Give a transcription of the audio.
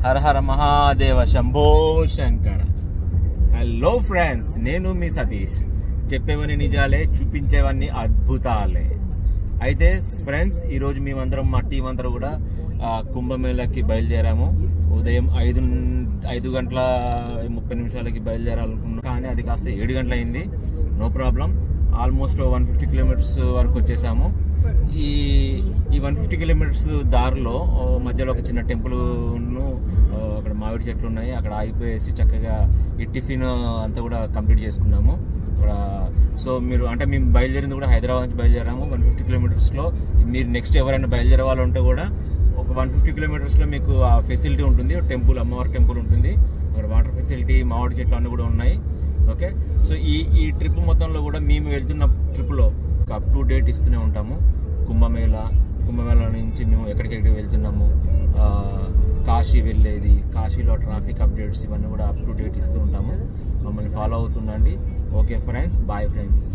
హర హర Mahadeva Shambho Shankara. Hello friends, నేను మీ సతీష్. చెప్పేవన్నీ నిజాలే, చూపించేవన్నీ అద్భుతాలే. అయితే ఫ్రెండ్స్, ఈరోజు మేమందరం మా టీం అందరూ కూడా కుంభమేళకి బయలుదేరాము. ఉదయం 5:30 బయలుదేరాలనుకున్నాం, కానీ అది కాస్త 7 గంటలు అయింది. నో ప్రాబ్లం, ఆల్మోస్ట్ 150 కిలోమీటర్స్ వరకు వచ్చేసాము. ఈ 150 కిలోమీటర్స్ దారిలో మధ్యలో ఒక చిన్న టెంపుల్ను, అక్కడ మామిడి చెట్లు ఉన్నాయి, అక్కడ ఆగిపోయేసి చక్కగా ఈ టిఫిన్ అంతా కూడా కంప్లీట్ చేసుకున్నాము అక్కడ. సో మీరు అంటే మేము బయలుదేరింది కూడా హైదరాబాద్ నుంచి బయలుదేరాము. 150 కిలోమీటర్స్లో మీరు నెక్స్ట్ ఎవరైనా బయలుదేరే వాళ్ళు ఉంటే కూడా ఒక 150 కిలోమీటర్స్లో మీకు ఆ ఫెసిలిటీ ఉంటుంది. టెంపుల్, అమ్మవారి టెంపుల్ ఉంటుంది అక్కడ, వాటర్ ఫెసిలిటీ, మామిడి చెట్లు అన్నీ కూడా ఉన్నాయి. ఓకే, సో ఈ ట్రిప్ మొత్తంలో కూడా మేము వెళ్తున్న ట్రిప్లో అప్ టు డేట్ ఇస్తూనే ఉంటాము. కుంభమేళ నుంచి మేము ఎక్కడికెక్కడికి వెళ్తున్నాము, కాశీ వెళ్ళేది, కాశీలో ట్రాఫిక్ అప్డేట్స్, ఇవన్నీ కూడా అప్ టు డేట్ ఇస్తూ ఉంటాము. మమ్మల్ని ఫాలో అవుతుండండి. Okay friends, bye friends.